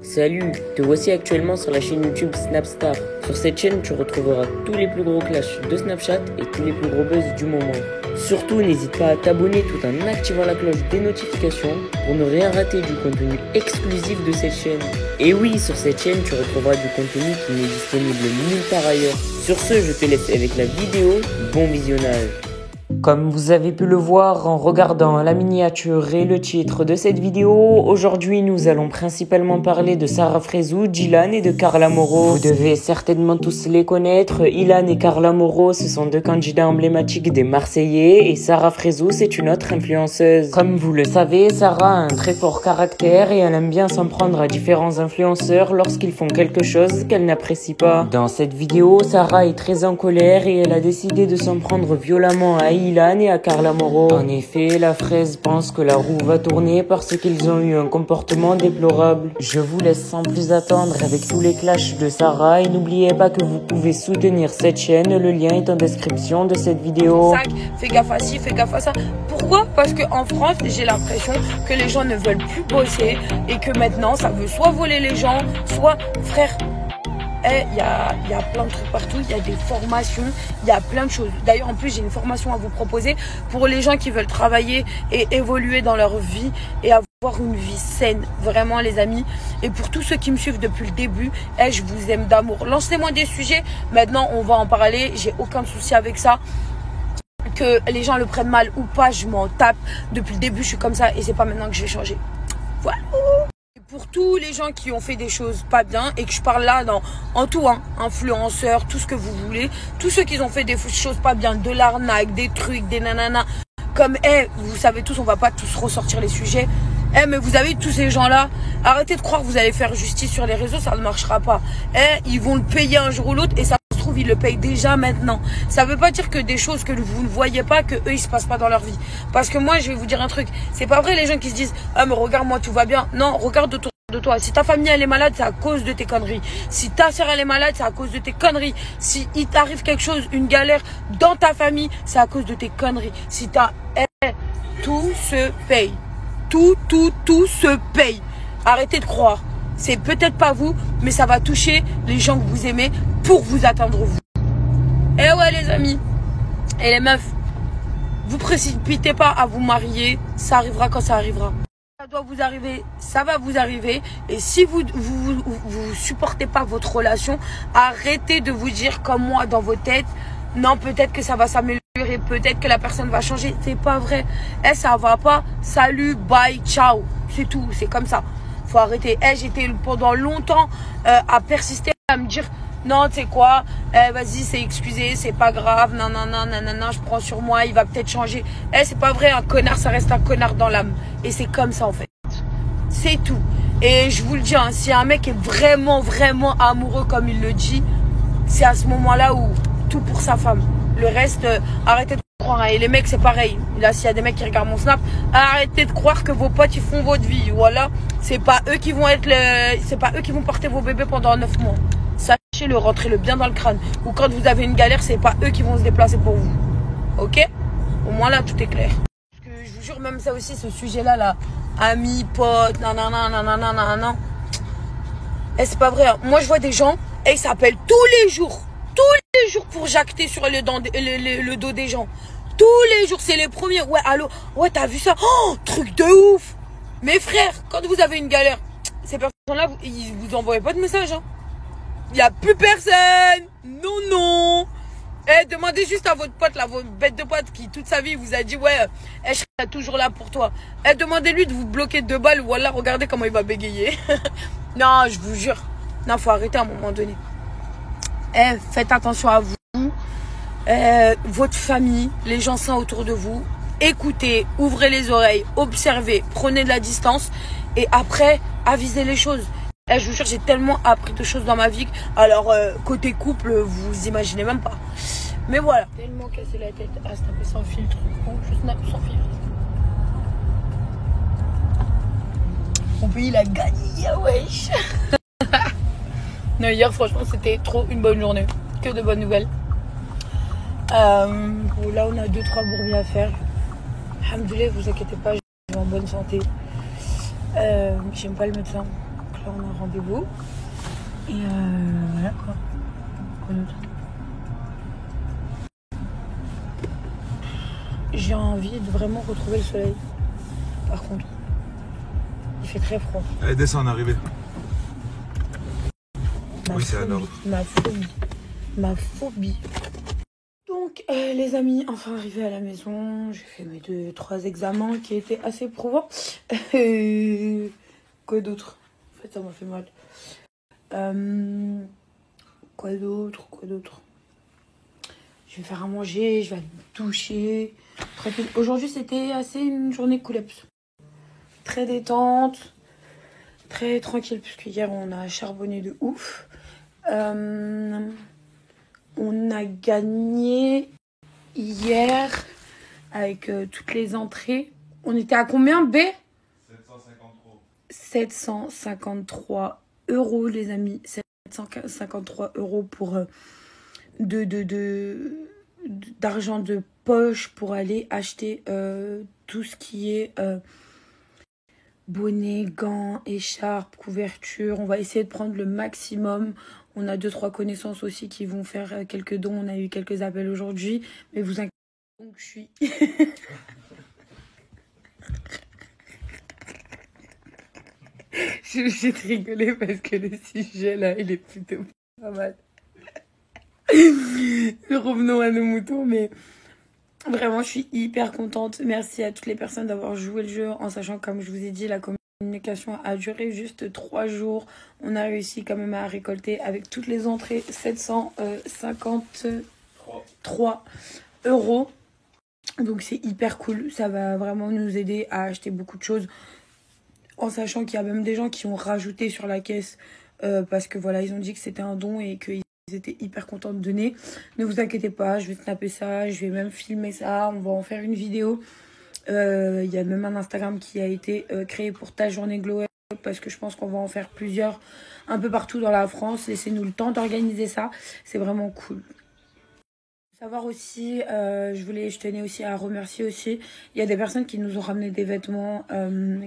Salut, te voici actuellement sur la chaîne YouTube Snapstar. Sur cette chaîne, tu retrouveras tous les plus gros clashs de Snapchat et tous les plus gros buzz du moment. Surtout, n'hésite pas à t'abonner tout en activant la cloche des notifications pour ne rien rater du contenu exclusif de cette chaîne. Et oui, sur cette chaîne, tu retrouveras du contenu qui n'est disponible nulle part ailleurs. Sur ce, je te laisse avec la vidéo. Bon visionnage. Comme vous avez pu le voir en regardant la miniature et le titre de cette vidéo, aujourd'hui nous allons principalement parler de Sarah Frézou, d'Ilan et de Carla Moreau. Vous devez certainement tous les connaître. Ilan et Carla Moreau, ce sont deux candidats emblématiques des Marseillais et Sarah Frézou, c'est une autre influenceuse. Comme vous le savez, Sarah a un très fort caractère et elle aime bien s'en prendre à différents influenceurs lorsqu'ils font quelque chose qu'elle n'apprécie pas. Dans cette vidéo, Sarah est très en colère et elle a décidé de s'en prendre violemment à Ilan et à Carla Moreau. En effet, la fraise pense que la roue va tourner parce qu'ils ont eu un comportement déplorable. Je vous laisse sans plus attendre avec tous les clashs de Sarah et n'oubliez pas que vous pouvez soutenir cette chaîne, le lien est en description de cette vidéo. Fais gaffe à ci, fais gaffe à ça. Pourquoi? Parce qu'en France, j'ai l'impression que les gens ne veulent plus bosser et que maintenant, ça veut soit voler les gens, soit, frère, il y a plein de trucs partout, il y a des formations, il y a plein de choses. D'ailleurs, en plus, j'ai une formation à vous proposer pour les gens qui veulent travailler et évoluer dans leur vie et avoir une vie saine, vraiment les amis. Et pour tous ceux qui me suivent depuis le début, je vous aime d'amour. Lancez-moi des sujets, maintenant on va en parler, j'ai aucun souci avec ça. Que les gens le prennent mal ou pas, je m'en tape. Depuis le début, je suis comme ça et c'est pas maintenant que je vais changer. Voilà. Pour tous les gens qui ont fait des choses pas bien et que je parle là en tout, hein, influenceurs, tout ce que vous voulez, tous ceux qui ont fait des choses pas bien, de l'arnaque, des trucs, des nananas, comme vous savez tous, on va pas tous ressortir les sujets. Mais vous avez tous ces gens-là, arrêtez de croire que vous allez faire justice sur les réseaux, ça ne marchera pas. Ils vont le payer un jour ou l'autre et ça se trouve, ils le payent déjà maintenant. Ça veut pas dire que des choses que vous ne voyez pas, que eux, ils se passent pas dans leur vie. Parce que moi, je vais vous dire un truc, c'est pas vrai les gens qui se disent « Ah mais regarde, moi tout va bien ». Non, regarde autour de toi. Si ta famille elle est malade, c'est à cause de tes conneries. Si ta soeur elle est malade, c'est à cause de tes conneries. Si il t'arrive quelque chose, une galère dans ta famille, c'est à cause de tes conneries. Si t'as tout se paye. Tout se paye. Arrêtez de croire. C'est peut-être pas vous, mais ça va toucher les gens que vous aimez pour vous atteindre vous. Eh ouais les amis et les meufs, vous précipitez pas à vous marier, ça arrivera quand ça arrivera. Ça doit vous arriver, ça va vous arriver. Et si vous supportez pas votre relation, arrêtez de vous dire comme moi dans vos têtes, non peut-être que ça va s'améliorer, peut-être que la personne va changer. C'est pas vrai. Ça va pas. Salut, bye, ciao. C'est tout, c'est comme ça. Faut arrêter. J'étais pendant longtemps à persister, à me dire non, tu sais quoi, vas-y, c'est excusé, c'est pas grave, non, je prends sur moi, il va peut-être changer. C'est pas vrai, un connard, ça reste un connard dans l'âme. Et c'est comme ça, en fait. C'est tout. Et je vous le dis, hein, si un mec est vraiment amoureux, comme il le dit, c'est à ce moment-là où tout pour sa femme. Le reste, arrêtez de croire. Et les mecs, c'est pareil. Là, s'il y a des mecs qui regardent mon snap, arrêtez de croire que vos potes, ils font votre vie. Voilà. C'est pas eux qui vont c'est pas eux qui vont porter vos bébés pendant 9 mois. Sachez-le, rentrez-le bien dans le crâne. Ou quand vous avez une galère, c'est pas eux qui vont se déplacer pour vous. Ok? Au moins là, tout est clair. Parce que je vous jure, même ça aussi, ce sujet-là, là, amis, potes, nanana. C'est pas vrai. Hein. Moi, je vois des gens, ils s'appellent tous les jours pour jacter sur le dos des gens. Tous les jours, c'est les premiers. Ouais, allô, ouais, t'as vu ça? Oh, truc de ouf. Mes frères, quand vous avez une galère, ces personnes-là, ils vous envoient pas de message, hein. Il n'y a plus personne. Non. Demandez juste à votre pote, là, votre bête de pote qui, toute sa vie, vous a dit, ouais, je serai toujours là pour toi. Demandez-lui de vous bloquer 2 balles ou voilà, regardez comment il va bégayer. Non, je vous jure. Non, faut arrêter à un moment donné. Faites attention à vous, votre famille, les gens sains autour de vous. Écoutez, ouvrez les oreilles, observez, prenez de la distance et après, avisez les choses. Je vous jure, j'ai tellement appris de choses dans ma vie. Alors, côté couple, vous imaginez même pas. Mais voilà. Tellement cassé la tête à snapper sans filtre. Bon, je snap sans filtre. Mon pays, il a gagné, wesh. Non, hier, franchement, c'était trop une bonne journée. Que de bonnes nouvelles. Bon, là, on a 2-3 bourbiers à faire. Alhamdoulilah, vous inquiétez pas, je suis en bonne santé. J'aime pas le médecin. là, on a rendez-vous. Et voilà quoi. Quoi d'autre? J'ai envie de vraiment retrouver le soleil. Par contre, il fait très froid. Allez, descends, on est arrivé. Oui, c'est à phobie, l'ordre. ma phobie. Donc, les amis, enfin arrivé à la maison, j'ai fait mes 2-3 examens qui étaient assez prouvants. Quoi d'autre? En fait, ça m'a fait mal. Quoi d'autre? Je vais faire à manger, je vais aller me doucher. Tranquille. Aujourd'hui, c'était assez une journée cool-ups. Très détente, très tranquille, puisque hier, on a charbonné de ouf. On a gagné hier avec toutes les entrées. On était à combien, B? 753 €, les amis. 753 € pour d'argent de poche pour aller acheter tout ce qui est bonnet, gants, écharpes, couverture. On va essayer de prendre le maximum. On a 2-3 connaissances aussi qui vont faire quelques dons. On a eu quelques appels aujourd'hui. Mais vous inquiétez pas, donc je suis... Je suis obligée de rigoler parce que le sujet là, il est plutôt pas mal. Revenons à nos moutons, mais vraiment, je suis hyper contente. Merci à toutes les personnes d'avoir joué le jeu en sachant, comme je vous ai dit, la communication a duré juste 3 jours. On a réussi quand même à récolter avec toutes les entrées 753 €. Donc c'est hyper cool. Ça va vraiment nous aider à acheter beaucoup de choses. En sachant qu'il y a même des gens qui ont rajouté sur la caisse parce que voilà, ils ont dit que c'était un don et qu'ils étaient hyper contents de donner. Ne vous inquiétez pas, je vais snapper ça, je vais même filmer ça, on va en faire une vidéo. Il y a même un Instagram qui a été créé pour ta journée Glow Up parce que je pense qu'on va en faire plusieurs un peu partout dans la France. Laissez-nous le temps d'organiser ça, c'est vraiment cool. Savoir aussi, je tenais aussi à remercier aussi, il y a des personnes qui nous ont ramené des vêtements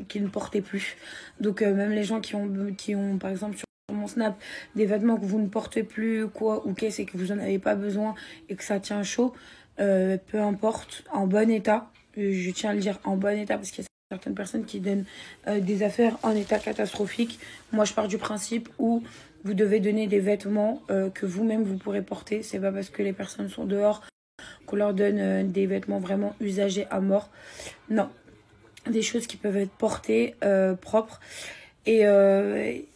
qu'ils ne portaient plus. Donc même les gens qui ont par exemple sur mon Snap des vêtements que vous ne portez plus quoi ou qu'est-ce et que vous en avez pas besoin et que ça tient chaud, peu importe, en bon état. Je tiens à le dire en bon état parce qu'il y a certaines personnes qui donnent des affaires en état catastrophique. Moi je pars du principe où vous devez donner des vêtements que vous-même vous pourrez porter. C'est pas parce que les personnes sont dehors qu'on leur donne des vêtements vraiment usagés à mort. Non, des choses qui peuvent être portées propres. Et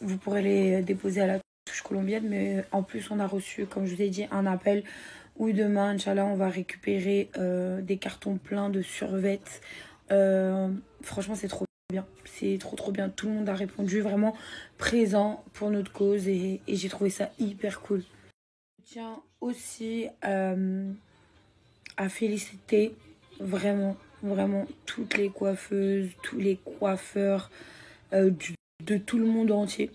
vous pourrez les déposer à la touche colombienne. Mais en plus, on a reçu, comme je vous ai dit, un appel où demain, Inch'Allah, on va récupérer des cartons pleins de survêtements. Franchement, c'est trop bien. C'est trop bien. Tout le monde a répondu vraiment présent pour notre cause et j'ai trouvé ça hyper cool. Je tiens aussi à féliciter vraiment toutes les coiffeuses, tous les coiffeurs de tout le monde entier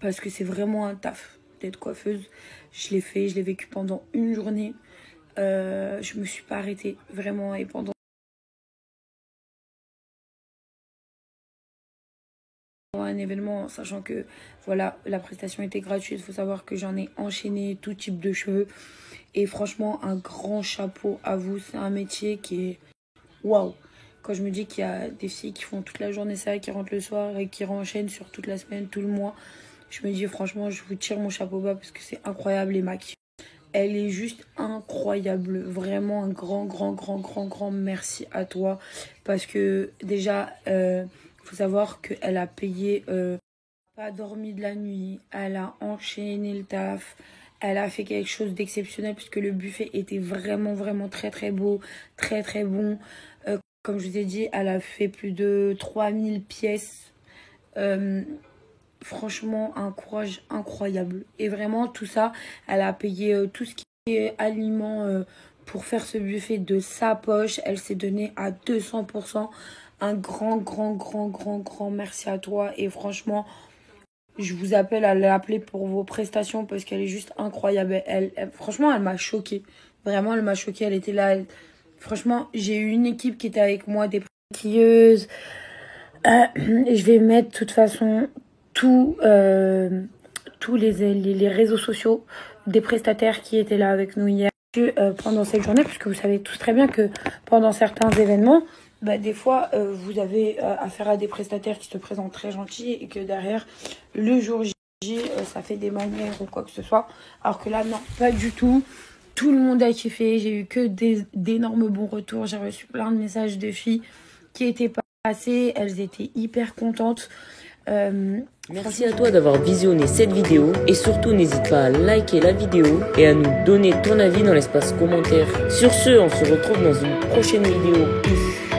parce que c'est vraiment un taf d'être coiffeuse. Je l'ai vécu pendant une journée. Je me suis pas arrêtée vraiment et pendant un événement, sachant que voilà, la prestation était gratuite. Il faut savoir que j'en ai enchaîné tout type de cheveux et franchement un grand chapeau à vous. C'est un métier qui est waouh. Quand je me dis qu'il y a des filles qui font toute la journée ça, qui rentrent le soir et qui renchaînent sur toute la semaine, tout le mois, je me dis franchement je vous tire mon chapeau bas parce que c'est incroyable. Les maquillages, elle est juste incroyable. Vraiment un grand merci à toi parce que déjà faut savoir qu'elle a payé, pas dormi de la nuit, elle a enchaîné le taf, elle a fait quelque chose d'exceptionnel puisque le buffet était vraiment très beau, très bon. Comme je vous ai dit, elle a fait plus de 3000 pièces. Franchement, un courage incroyable. Et vraiment, tout ça, elle a payé tout ce qui est aliments pour faire ce buffet de sa poche. Elle s'est donnée à 200%. Un grand merci à toi. Et franchement, je vous appelle à l'appeler pour vos prestations parce qu'elle est juste incroyable. Franchement, elle m'a choquée. Vraiment, elle m'a choquée. Elle était là. Franchement, j'ai eu une équipe qui était avec moi, des maquilleuses. Je vais mettre de toute façon tous les réseaux sociaux des prestataires qui étaient là avec nous hier pendant cette journée, puisque vous savez tous très bien que pendant certains événements, des fois, vous avez affaire à des prestataires qui se présentent très gentils et que derrière, le jour J, ça fait des manières ou quoi que ce soit. Alors que là, non, pas du tout. Tout le monde a kiffé. J'ai eu que d'énormes bons retours. J'ai reçu plein de messages de filles qui étaient passées. Elles étaient hyper contentes. Merci à toi d'avoir visionné cette vidéo et surtout n'hésite pas à liker la vidéo et à nous donner ton avis dans l'espace commentaire. Sur ce, on se retrouve dans une prochaine vidéo. Peace.